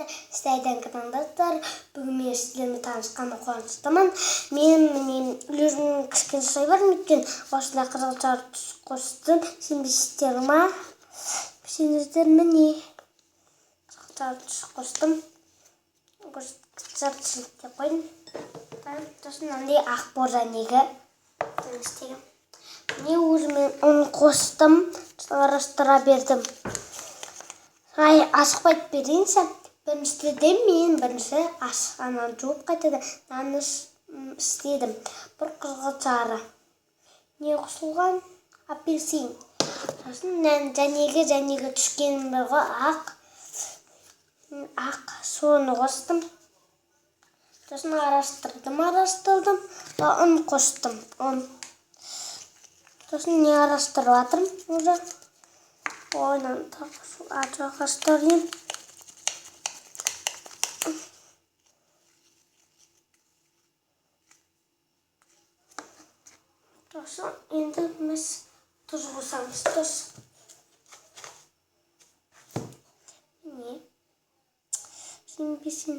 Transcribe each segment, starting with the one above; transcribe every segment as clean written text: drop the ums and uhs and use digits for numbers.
Сіздерден каналдар. Бүгін мен сіздермен танысқаныма қуаныштымын. Мен өзімнің кішкене сұрай бар екен. Осында қызғылт түс қостым. Сенбейсіздер ма? Сендер міне қызғылт түс қостым. Қызғылт деп қойдым. Сосын андай ақ боржа неге. Міне өзімен оны қостым. Арастыра бердім. Асықпайды берейінші. Бірінші ананы жуып қайтады. Наны істедім. Бір қызғылт сары. Не қосылған? Апельсин. Сосын жәнеге түскенім бір ғой ақ. Соны қостым. Сосын арастырдым. Ұн қостым. Сосын не арастырып жатырмын уже. Ойнан арастырайын. Сосын енді біз тұз қосамыз. Міне. Сенбесін.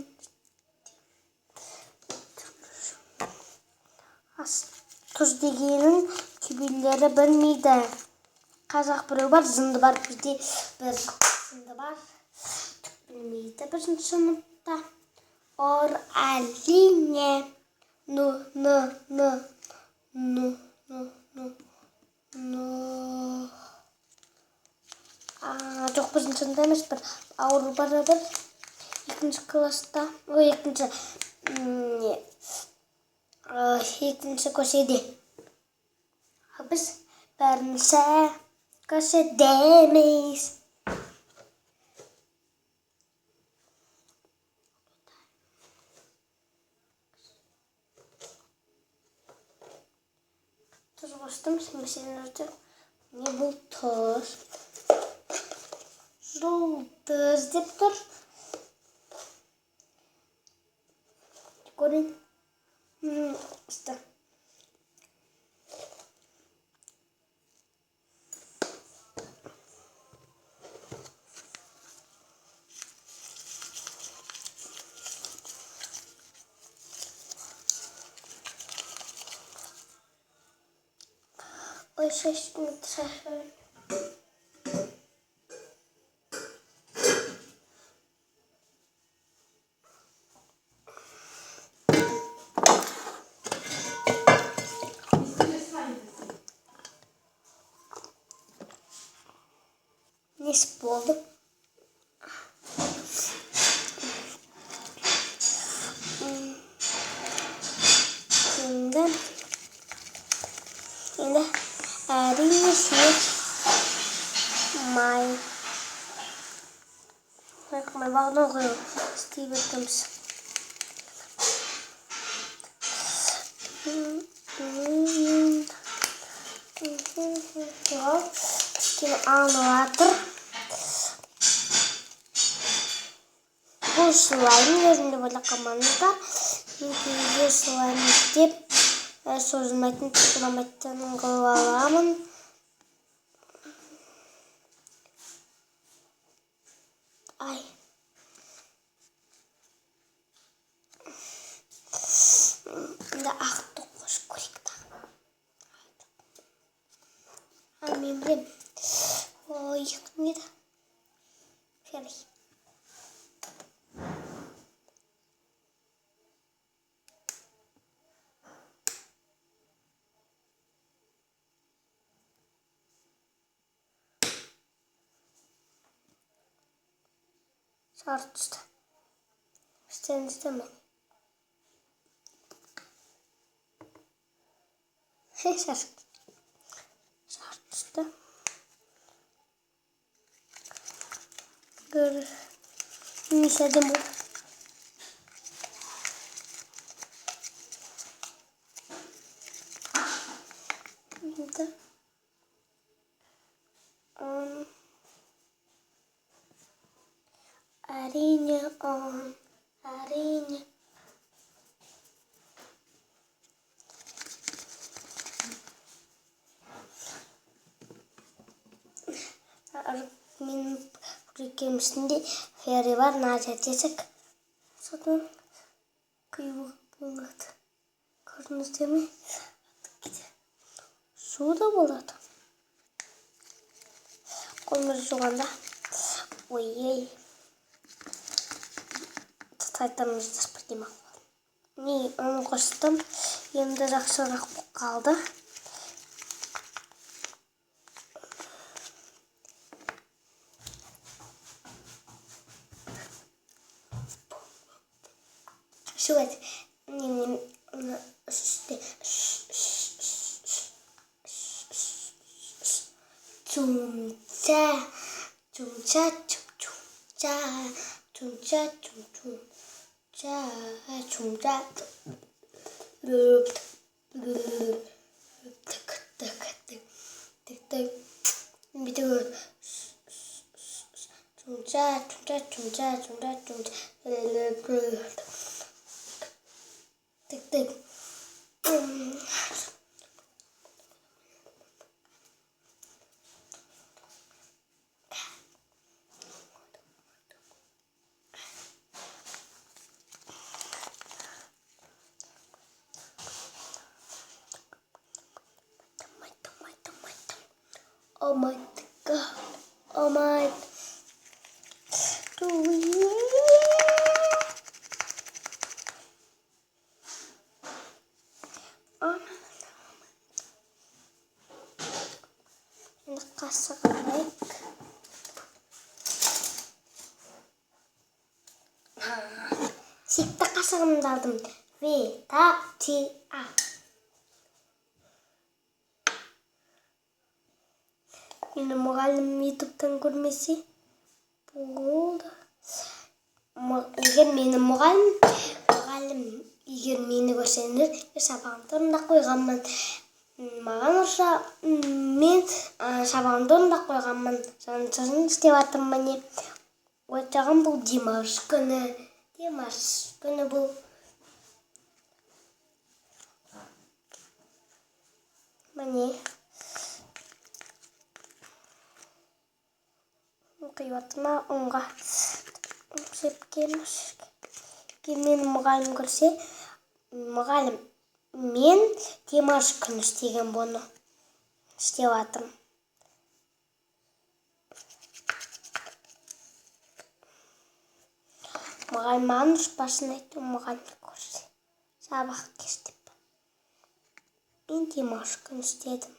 Тұз дегенін кейбіреулері білмейді. Қазақ біреу бар, зынды бар, бізде бір зынды бар. Білмейді бірінші сыныпта. Әрине. Жоқ, бірінші сыныпта емес, бір ауру бар бір. Екінші класста, екінші көшеде. Біз бірінші көшедеміз. Тұз қостым, сенбесеңіздер. Не бұл тұз? Жұлдыз деп тұр. Көрейін. Үсті. Ой, шешім тұшашын. Несі болды? Енді әрине май бағына қойып істей бергіміз. Кішкене алып бұл слайм өзімде бөлек команда. Мен слайм деп созылмайтын тұтыламайтын қылып аламын. Енді ақты қосып көрейік та. Мен білем. Ой, не да? Ферей. Сары түсті. Істеріңізді мен. Сары түсті. Немесе әдем болды. Енді әрине мен екеуміздің ферри бар, Надя десек. Содан қиылып көрдіңіздер ме? Су да болады. Қолымыз жуғанда. Ой-ей. Тайтарымызды спортима. Не, оны қостым. Енді жақсырақ қалды. Шует. Тик-тик. Oh my god. Oh my. Енді қасық алайық. Сүйікті қасығымды алдым. Витатиа. Мені мұғалім ютубтан көрмесе болды. Егер мені мұғалім егер мені көрсеңдер, сабағымды орындап қойғанмын. Маған ұрса, мен сабағымды орындап қойғанмын. Соны істеп жатырмын міне. Ойлағам бұл Димаш күні. Димаш күні бұл. Міне. Қиуатыма ұнға сепкеміз. Мені мұғалім көрсе, мұғалім, мен Димаш күні істеген бұны. Істеп жатырмын. Мұғалім маған ұшпасын айтты, мұғалім көрсе. Сабақ кестіп. Мен Димаш күні істедім.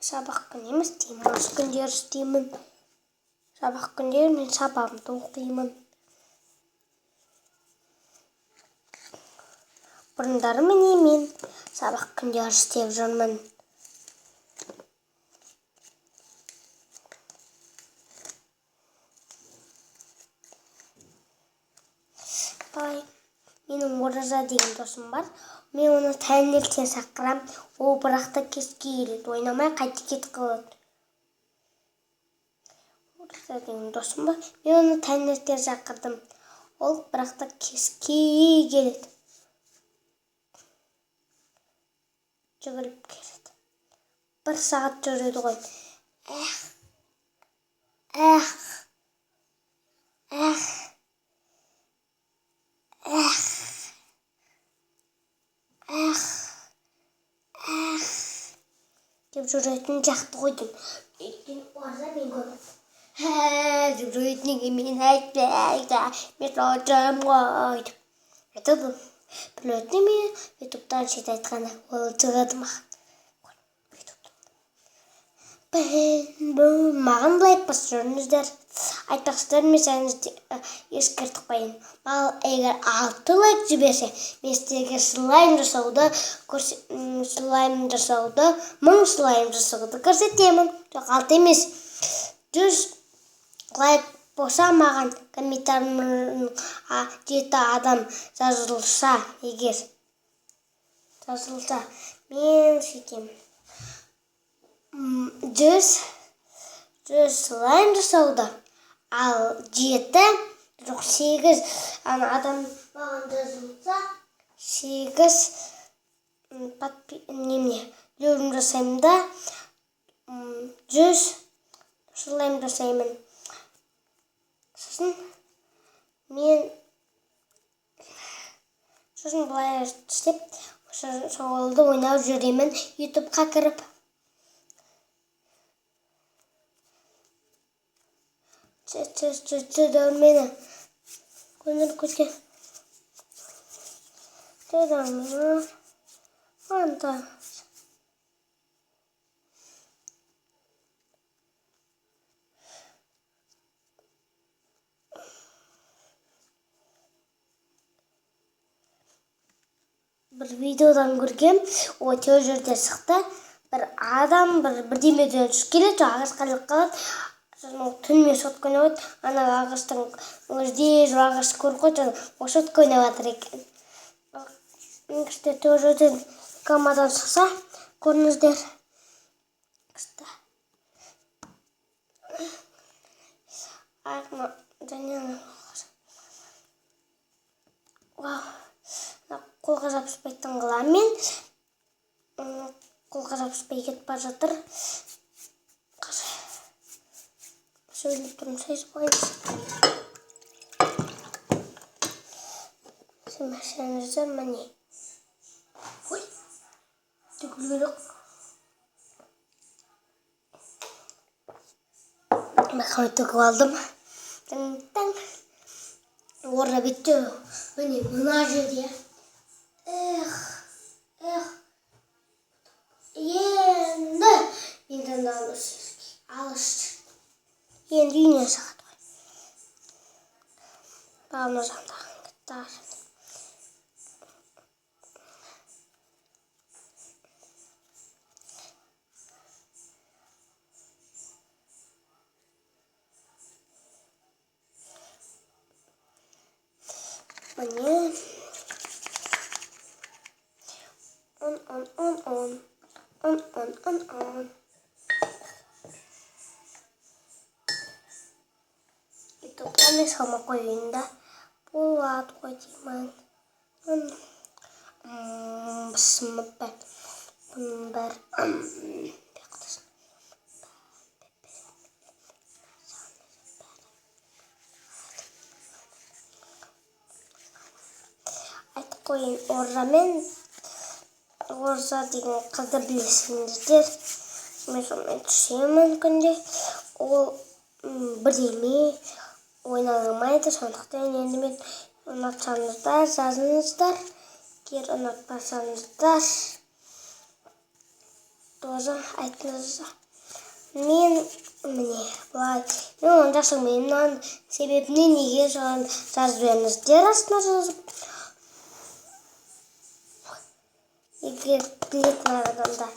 Сабақ күні емес, Димаш күндер істеймін. Сабақ күндер мен сабағымды оқимын. Бұрындары міне мен сабақ күндер істеп жүрмін. Менің Ораза деген досым бар. Мен оны таңертең шақырам. Ол бірақта кешке келеді. Ойнамай қайтып кетіп қалады. Ораза деген досым бар. Мен оны таңертең шақырдым. Ол бірақта кешке келеді. Жүгіріп келеді. 1 сағат жүреді ғой. Деп жүретін жақты қойдым. Өйткені Ораза мен көріп. Жүретінге мен айтпайды. Мен отырым ғой. Айтады. Білетіне мен ютубтан шет айтқаны. Ол жүреді маған. Маған былай айтпас жүріңіздер. Айтпақсыздар мен ескертіп қойын. Маған егер 6 лайк жіберсе, мен сіздерге слайм жасауды, 1000 слайм жасауды көрсетемін. Жоқ, 6 емес. 100 лайк болса маған комментариймен 7 адам жазылса, егер жазылса, мен сөйтемін. 100 слайм жасауды, ал 7, жоқ 8 адам маған жазылса, 8 бөлім жасаймын да, 100 слайм жасаймын. Сосын былай істеп, солды ойнап жүремін ютубқа кіріп. Дөрмені. Көңіл көткен. Дөрмені. Анда. Бір видеодан көргем, өте жерде шықты. Бір адам бірдемеден түсіп келеді, ағашқа іліп қалады. Сосын ол түнімен сотка ойнап жатыр. Ана ағаштың өзде жүр ағашты көріп қойды, ол сотка ойнап жатыр екен. Егер төжеден камадан шықса, көріңіздер. Қолға жабыспайтын қыламын. Қолға жабыспай кетіп бара жатыр. Söyleyip durun sayısı boyunca. Şimdi mani. Oy. Dökülüyoruz. Bakın tıkı aldım. Tang. Orada bitti. Mani mınarca diye. Yendi. Yeniden de alıştı. Енді үйіне сағат ғой. Бағымда жамдағын кітті. Міне. Он. Оны сама қойында болады ғой деймін. Сымып бұның бәрі айтып қойын. Оржа деген қызды білесіңіздер. Мен сонымен түсемін күнде. Ол бірдеме ойнамайды, сондықтан енді мен ұнатсаңыздар, жазыңыздар. Егер ұнатпасаңыздар, тоже айтыңыздар. Мен былай, мен оны жасырмаймын, себебіне неге соған жазып беріңіздер, астына жазып. Егер білетін адамдар.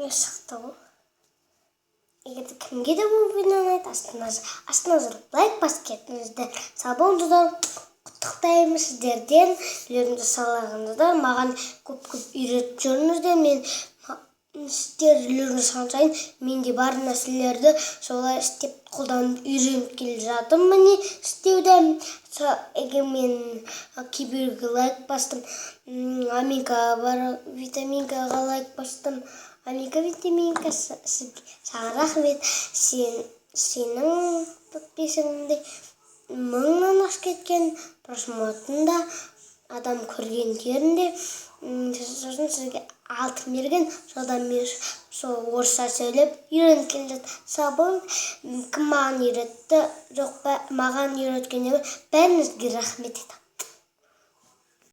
Шықты ол. Егер кімге де бұл видеоны ұнайды, астына жазып лайк басып кетіңіздер. Сау болыңыздар, құттықтаймын сіздерден. Үйлеріңізді саулағыңыздар. Маған көп үйретіп жүріңіздер. Мен сіздер үйлеріңізді салған сайын мен де бар нәрселерді солай істеп қолданып үйреніп келе жатырмын. Міне істеуді. Егер мен кейбірге лайк бастым, витаминкаға лайк бастым. Амика витаминка, саған рахмет. Сенің подписыңды 1000-нан асып кеткен, просмотрында адам көргендерінде сосын сізге алтын берген, содан мен сол орысша сөйлеп үйреніп келе жатсам, кім маған үйретті, жоқ маған үйреткенде бәріңізге рахмет айтамын.